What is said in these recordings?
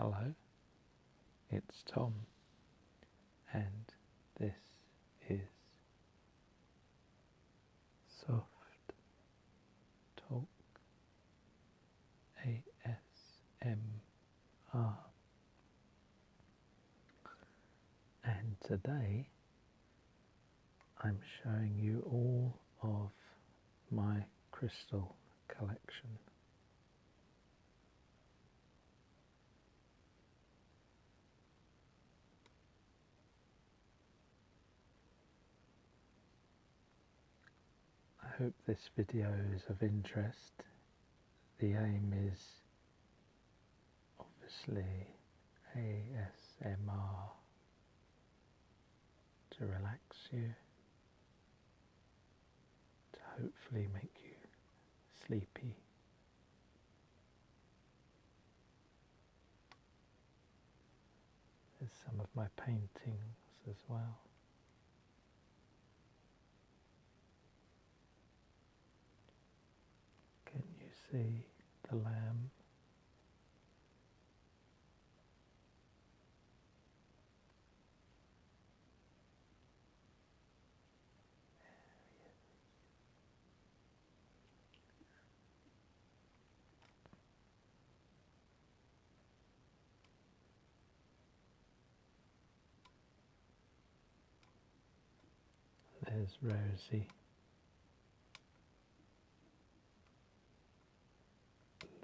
Hello, it's Tom, and this is SoftTalk ASMR, and today I'm showing you all of my crystal collection. I hope this video is of interest. The aim is obviously ASMR to relax you, to hopefully make you sleepy. There's some of my paintings as well. Can you see the lamb? There's Rosie.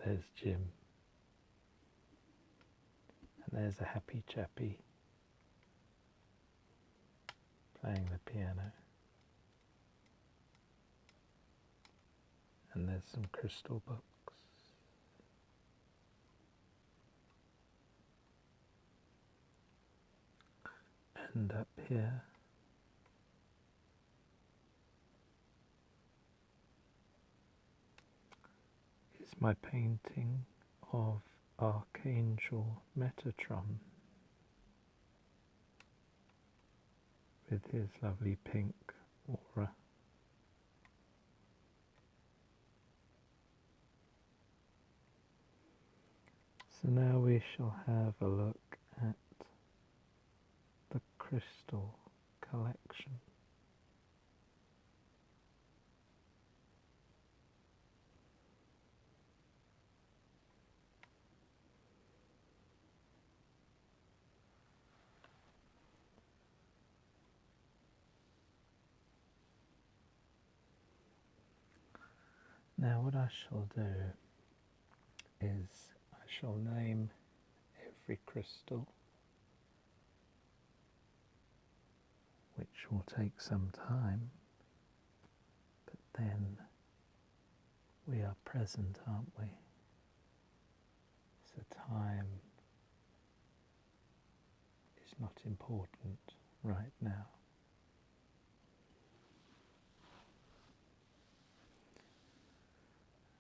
There's Jim. And there's a happy chappy playing the piano. And there's some crystal books. And up here is my painting of Archangel Metatron with his lovely pink aura. So now we shall have a look at the crystal collection. Now what I shall do is I shall name every crystal, which will take some time, but then we are present, aren't we? So time is not important right now.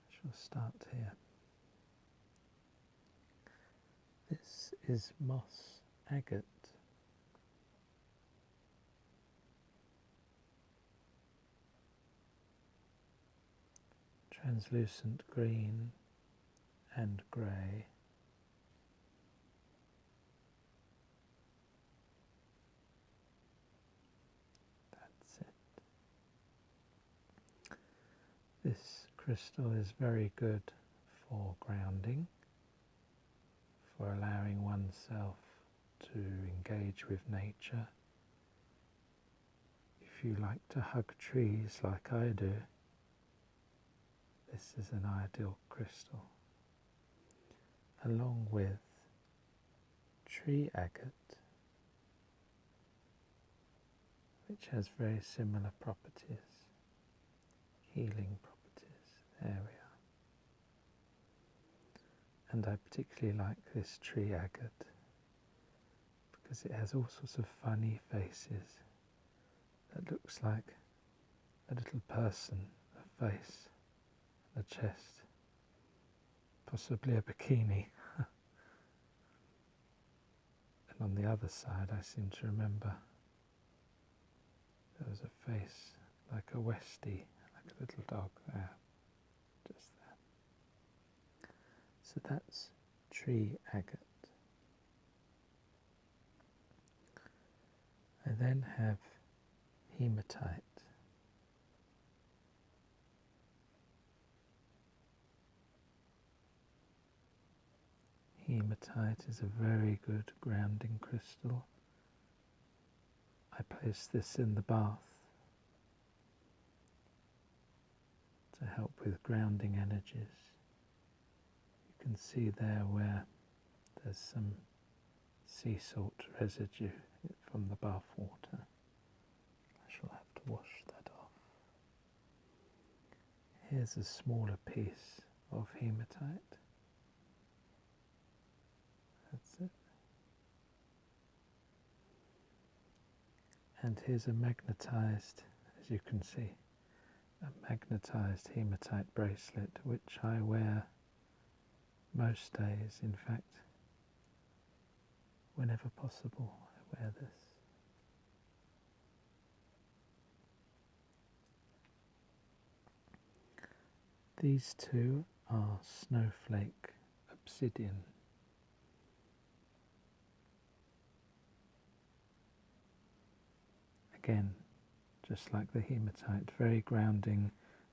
I shall start here. This is moss agate. Translucent green and grey. That's it. This crystal is very good for grounding, for allowing oneself to engage with nature. If you like to hug trees like I do, this is an ideal crystal, along with tree agate, which has very similar properties, healing properties. There we are. And I particularly like this tree agate because it has all sorts of funny faces that looks like a little person, a face, a chest, possibly a bikini. And on the other side I seem to remember there was a face like a Westie, like a little dog there, just there. So that's tree agate. then have hematite. Hematite is a very good grounding crystal. I place this in the bath to help with grounding energies. You can see there where there's some sea salt residue from the bath water. I shall have to wash that off. Here's a smaller piece of hematite. That's it. And here's a magnetized, as you can see, a magnetized hematite bracelet, which I wear most days. In fact, whenever possible, I wear this. These two are snowflake obsidian. Again, just like the hematite, very grounding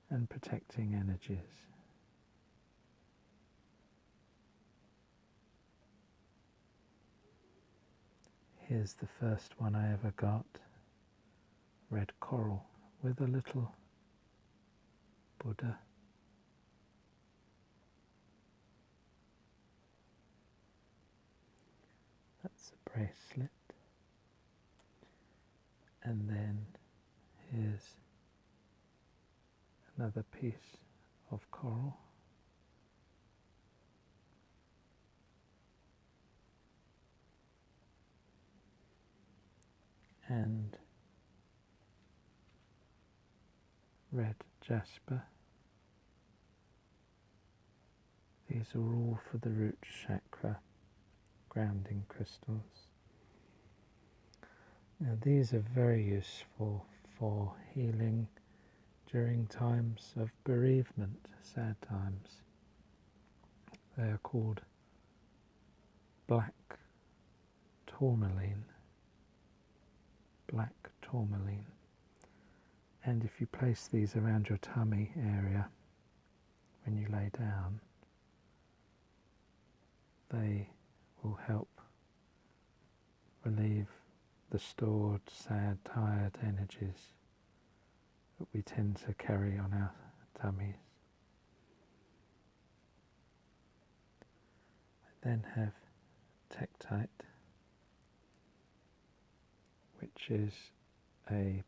and protecting energies. Here's the first one I ever got, red coral with a little Buddha. That's a bracelet. And then here's another piece of coral. And red jasper. These are all for the root chakra, grounding crystals. Now these are very useful for healing during times of bereavement, sad times. They are called black tourmaline. Black tourmaline. And if you place these around your tummy area when you lay down, they will help relieve the stored, sad, tired energies that we tend to carry on our tummies. I then have tektite, which is a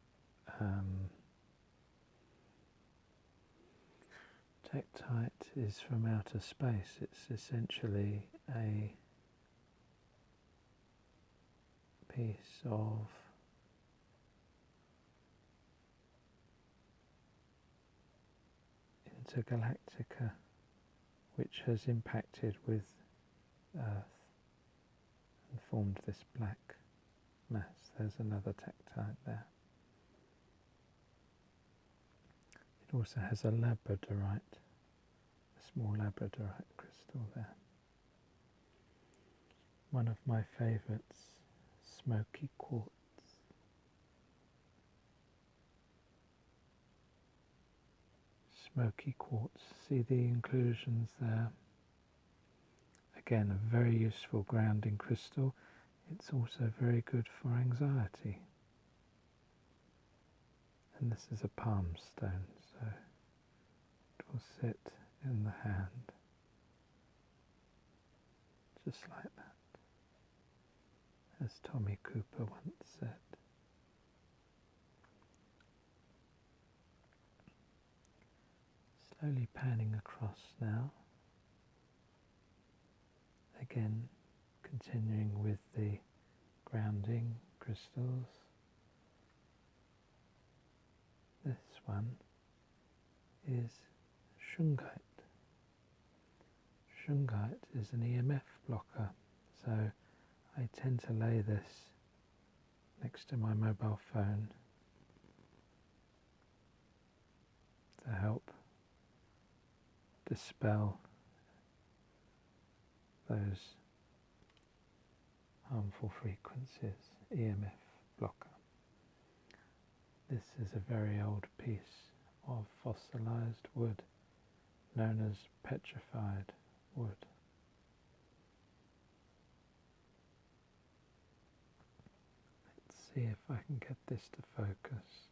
tektite is from outer space. It's essentially a piece of intergalactica which has impacted with Earth and formed this black mass. There's another tektite there. It also has a labradorite, a small labradorite crystal there. One of my favourites, smoky quartz. Smoky quartz, see the inclusions there. Again, a very useful grounding crystal. It's also very good for anxiety. And this is a palm stone, so it will sit in the hand, just like that, as Tommy Cooper once said. Slowly panning across now, again continuing with the grounding crystals. This one is shungite. Shungite is an EMF blocker, so I tend to lay this next to my mobile phone to help dispel those harmful frequencies, EMF blocker. This is a very old piece of fossilized wood known as petrified wood. Let's see if I can get this to focus.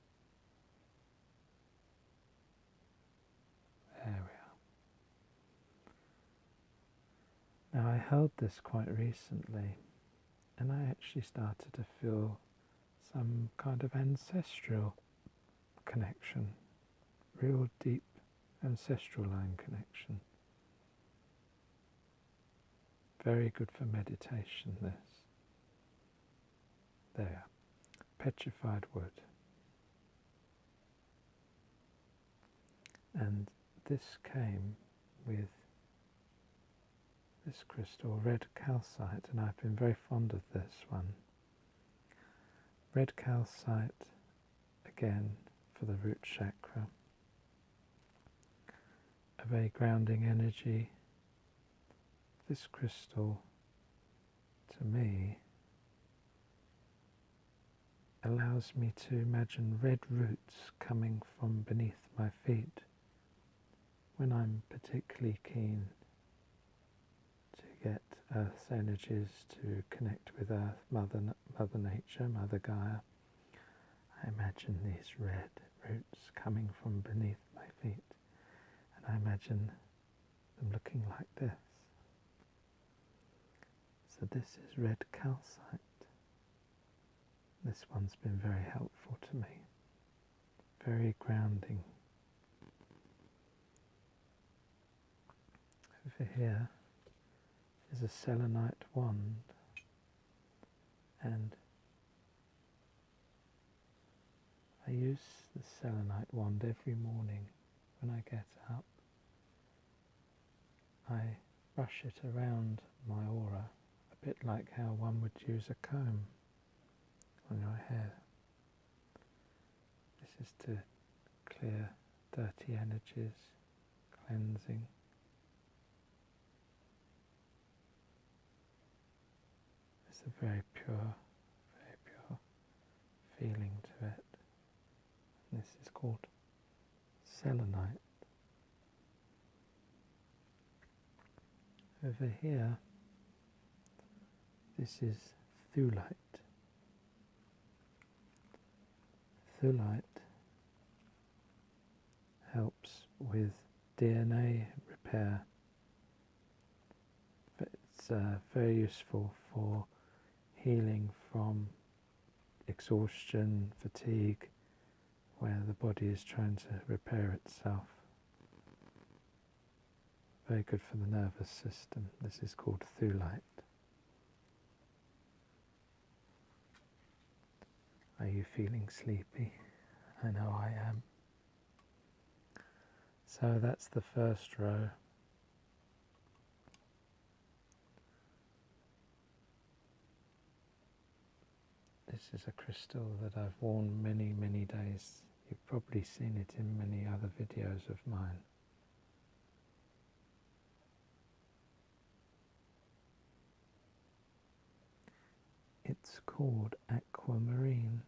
There we are. Now I held this quite recently and I actually started to feel some kind of ancestral connection, real deep ancestral line connection. Very good for meditation, this. There, petrified wood. And this came with this crystal, red calcite, and I've been very fond of this one. Red calcite, again, for the root chakra. A very grounding energy. This crystal, to me, allows me to imagine red roots coming from beneath my feet when I'm particularly keen to get Earth's energies to connect with Earth, Mother Nature, Mother Gaia. I imagine these red roots coming from beneath my feet, and I imagine them looking like this. So this is red calcite. This one's been very helpful to me, very grounding. Over here is a selenite wand, and I use the selenite wand every morning when I get up. I brush it around my aura, a bit like how one would use a comb on your hair. This is to clear dirty energies, cleansing. It's a very pure feeling to it. And this is called selenite. Over here, this is thulite. Thulite helps with DNA repair. It's very useful for healing from exhaustion, fatigue, where the body is trying to repair itself. Very good for the nervous system. This is called thulite. Are you feeling sleepy? I know I am. So that's the first row. This is a crystal that I've worn many, many days. You've probably seen it in many other videos of mine. It's called aquamarine,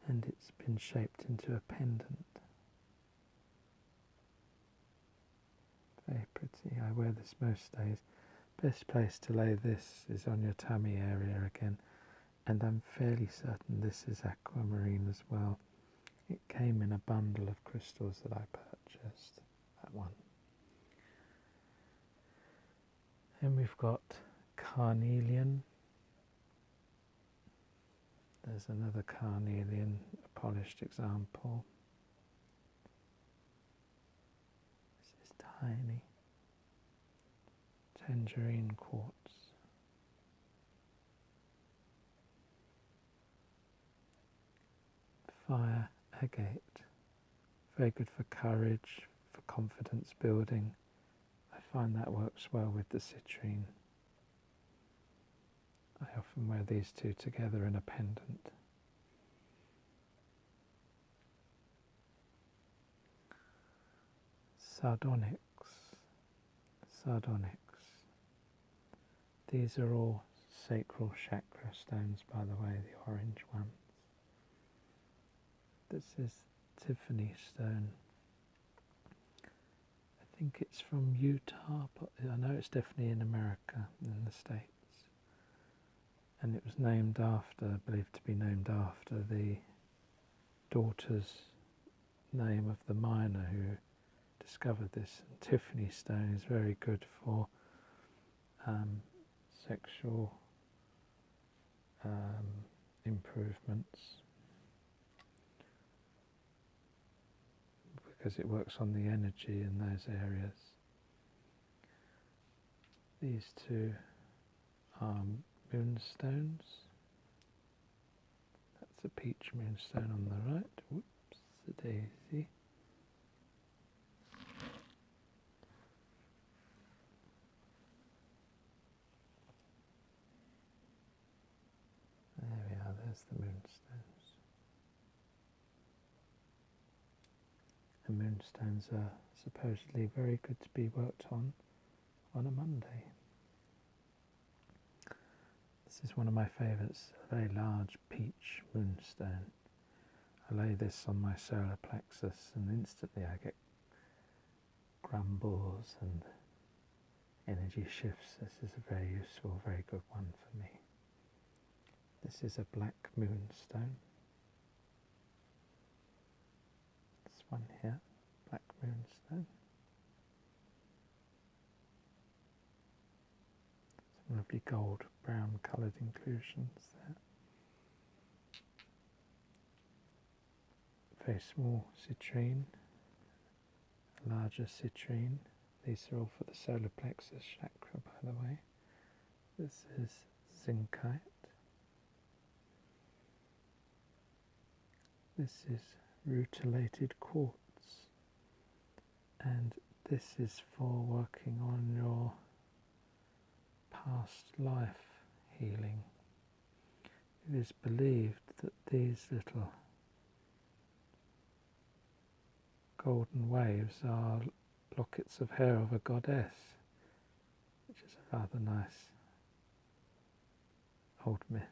and it's been shaped into a pendant. Very pretty. I wear this most days. Best place to lay this is on your tummy area again, and I'm fairly certain this is aquamarine as well. It came in a bundle of crystals that I purchased, that one. And we've got carnelian. There's another carnelian, a polished example. This is tiny. Tangerine quartz. Fire agate. Very good for courage, for confidence building. I find that works well with the citrine. I often wear these two together in a pendant. Sardonyx. These are all sacral chakra stones, by the way, the orange ones. This is Tiffany stone. I think it's from Utah, but I know it's definitely in America, in the States. And it was named after, believed to be named after the daughter's name of the miner who discovered this. And Tiffany stone is very good for sexual improvements, because it works on the energy in those areas. These two are moonstones. That's a peach moonstone on the right. Whoops, a daisy. There we are, there's the moonstones. And moonstones are supposedly very good to be worked on a Monday. This is one of my favourites, a very large peach moonstone. I lay this on my solar plexus and instantly I get grumbles and energy shifts. This is a very useful, very good one for me. This is a black moonstone. This one here, black moonstone. Some lovely gold brown coloured inclusions there. Very small citrine, a larger citrine. These are all for the solar plexus chakra, by the way. This is zincite. This is rutilated quartz, and this is for working on your past life healing. It is believed that these little golden waves are lockets of hair of a goddess, which is a rather nice old myth.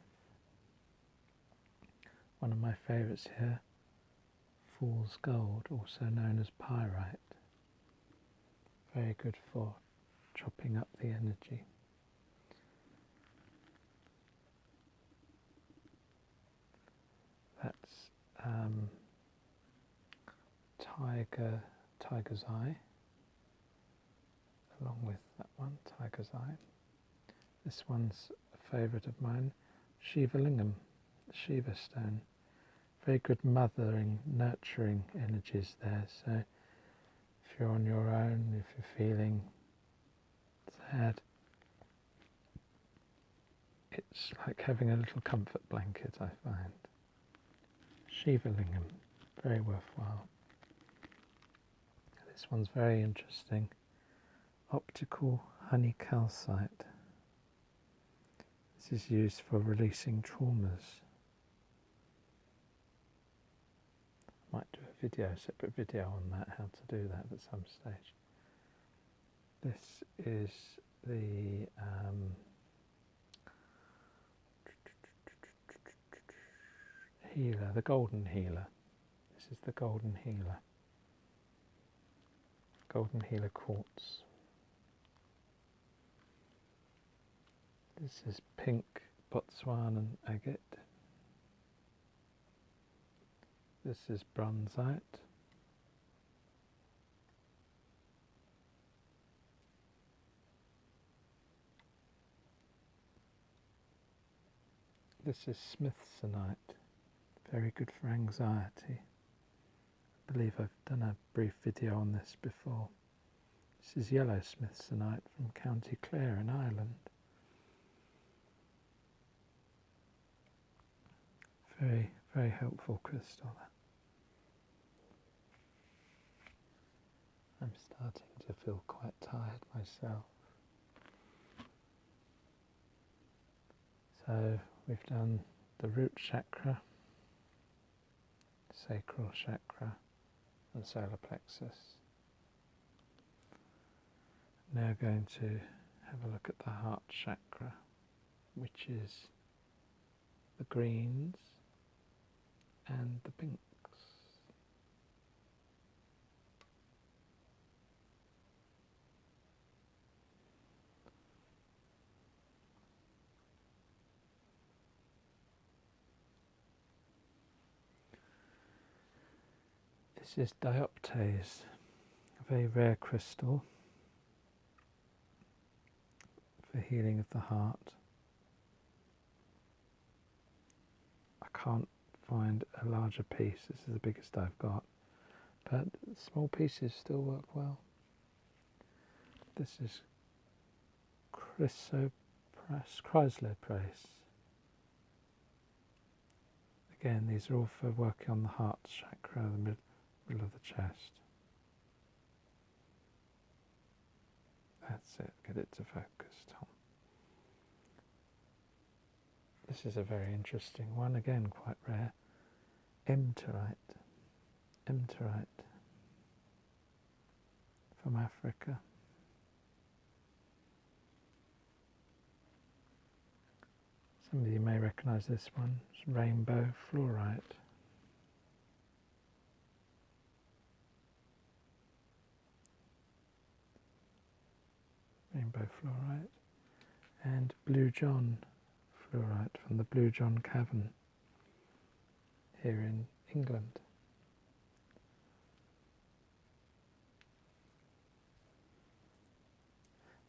One of my favourites here, fool's gold, also known as pyrite. Very good for chopping up the energy. That's tiger's eye, along with that one, tiger's eye. This one's a favourite of mine, Shiva Lingam, Shiva stone. Very good mothering, nurturing energies there. So if you're on your own, if you're feeling sad, it's like having a little comfort blanket, I find. Shiva Lingam, very worthwhile. This one's very interesting. Optical honey calcite. This is used for releasing traumas. I might do a video, separate video on that, how to do that at some stage. This is the healer, the golden healer. This is the golden healer. Golden healer quartz. This is pink Botswanan agate. This is bronzite. This is smithsonite, very good for anxiety. I believe I've done a brief video on this before. This is yellow smithsonite from County Clare in Ireland. Very, very helpful crystal. I'm starting to feel quite tired myself. So we've done the root chakra, sacral chakra and solar plexus. Now going to have a look at the heart chakra, which is the greens and the pinks. This is dioptase, a very rare crystal for healing of the heart. I can't find a larger piece. This is the biggest I've got, but small pieces still work well. This is chrysoprase. Again, these are all for working on the heart chakra, the middle of the chest. That's it, get it to focus, Tom. This is a very interesting one, again quite rare. Emterite from Africa. Some of you may recognise this one. It's rainbow fluorite. Rainbow fluorite. And Blue John fluorite from the Blue John Cavern here in England.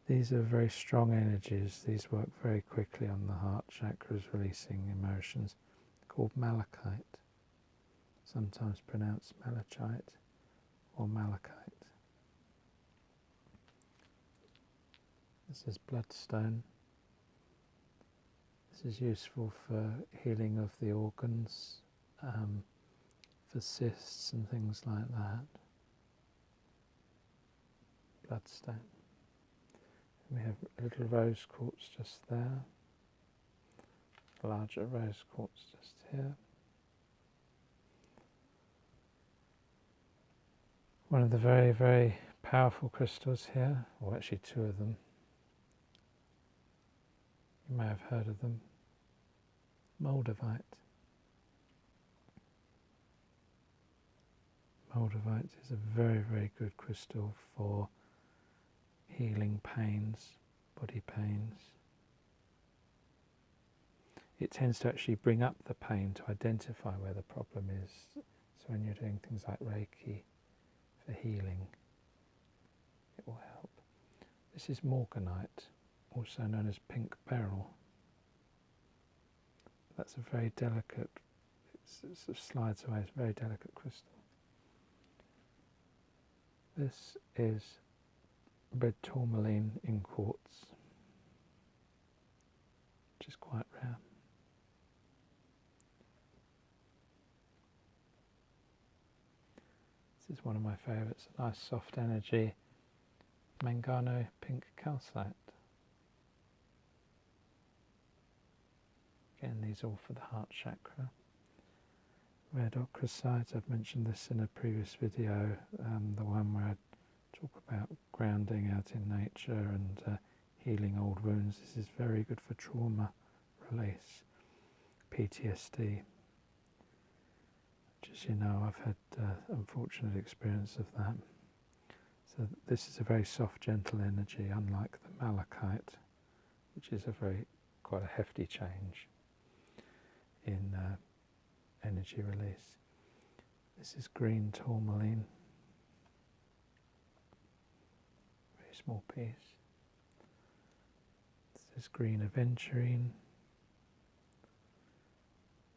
These are very strong energies. These work very quickly on the heart chakras, releasing emotions, called malachite, sometimes pronounced malachite or malachite. This is bloodstone. This is useful for healing of the organs, for cysts and things like that. Bloodstone. We have a little rose quartz just there, a larger rose quartz just here. One of the very, very powerful crystals here, or actually two of them. You may have heard of them. Moldavite. Moldavite is a very, very good crystal for healing pains, body pains. It tends to actually bring up the pain to identify where the problem is. So when you're doing things like Reiki for healing, it will help. This is morganite, also known as pink beryl. That's a very delicate, it sort of slides away, it's a very delicate crystal. This is red tourmaline in quartz, which is quite rare. This is one of my favourites, a nice soft energy Mangano pink calcite. Again, these are all for the heart chakra. Red ochrosite, I've mentioned this in a previous video, the one where I talk about grounding out in nature and healing old wounds. This is very good for trauma release, PTSD. Which, as you know, I've had unfortunate experience of that. So this is a very soft, gentle energy, unlike the malachite, which is quite a hefty change in energy release. This is green tourmaline, very small piece. This is green aventurine.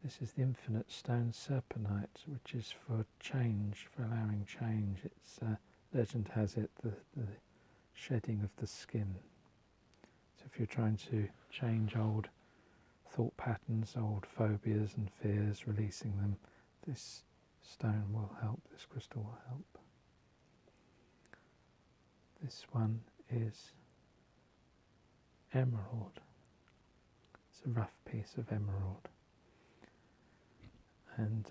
This is the infinite stone serpenite, which is for change, for allowing change. Its legend has it the shedding of the skin. So if you're trying to change old thought patterns, old phobias and fears, releasing them, this stone will help, this crystal will help. This one is emerald. It's a rough piece of emerald. And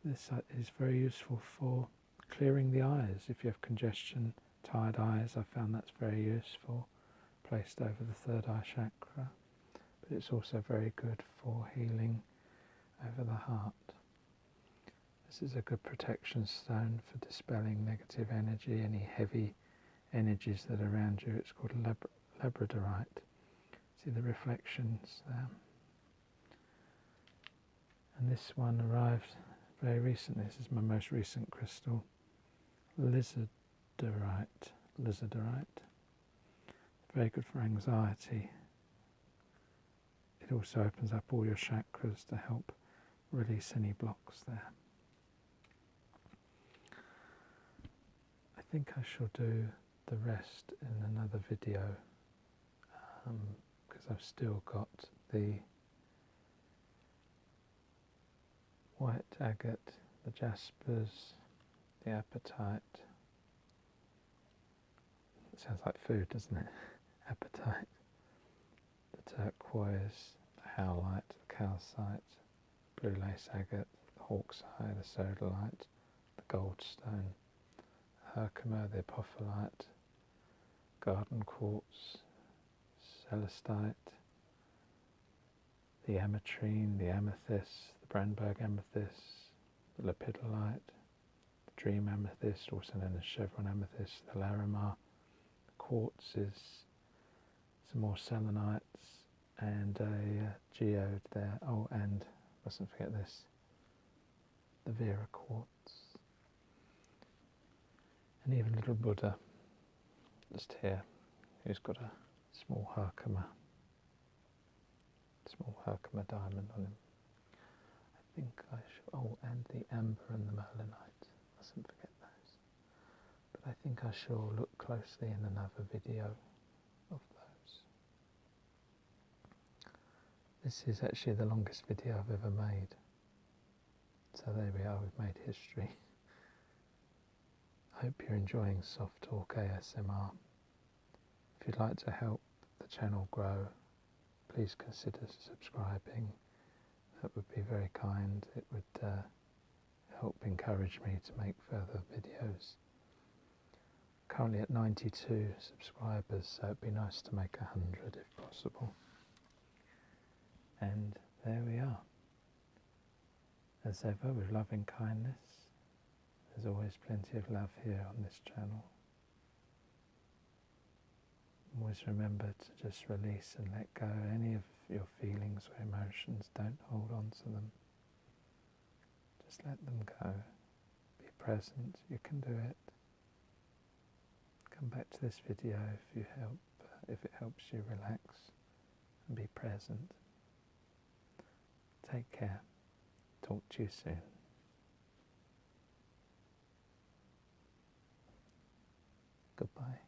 this is very useful for clearing the eyes. If you have congestion, tired eyes, I found that's very useful, placed over the third eye chakra. But it's also very good for healing over the heart. This is a good protection stone for dispelling negative energy, any heavy energies that are around you. It's called labradorite. See the reflections there. And this one arrived very recently. This is my most recent crystal. lizardite. Very good for anxiety. It also opens up all your chakras to help release any blocks there. I think I shall do the rest in another video, because I've still got the white agate, the jaspers, the apatite. It sounds like food, doesn't it? Apatite, the turquoise, the howlite, the calcite, blue lace agate, the hawk's eye, the sodalite, the goldstone, the herkimer, the apophyllite, garden quartz, celestite, the ametrine, the amethyst, the Brandenburg amethyst, the lepidolite, the dream amethyst, also known as chevron amethyst, the larimar, the quartzes, some more selenites, and a geode there. Oh, and mustn't forget this, the Vera quartz, and even little Buddha just here, who's got a small herkimer diamond on him. I think I should, oh, and the amber and the merlinite, mustn't forget those. But I think I shall look closely in another video of those. This is actually the longest video I've ever made. So there we are, we've made history. I hope you're enjoying SoftTalk ASMR. If you'd like to help the channel grow, please consider subscribing. That would be very kind. It would help encourage me to make further videos. Currently at 92 subscribers, so it'd be nice to make 100 if possible. And there we are. As ever, with loving kindness, there's always plenty of love here on this channel. Always remember to just release and let go any of your feelings or emotions. Don't hold on to them. Just let them go. Be present. You can do it. Come back to this video if it helps you relax and be present. Take care. Talk to you soon. Goodbye.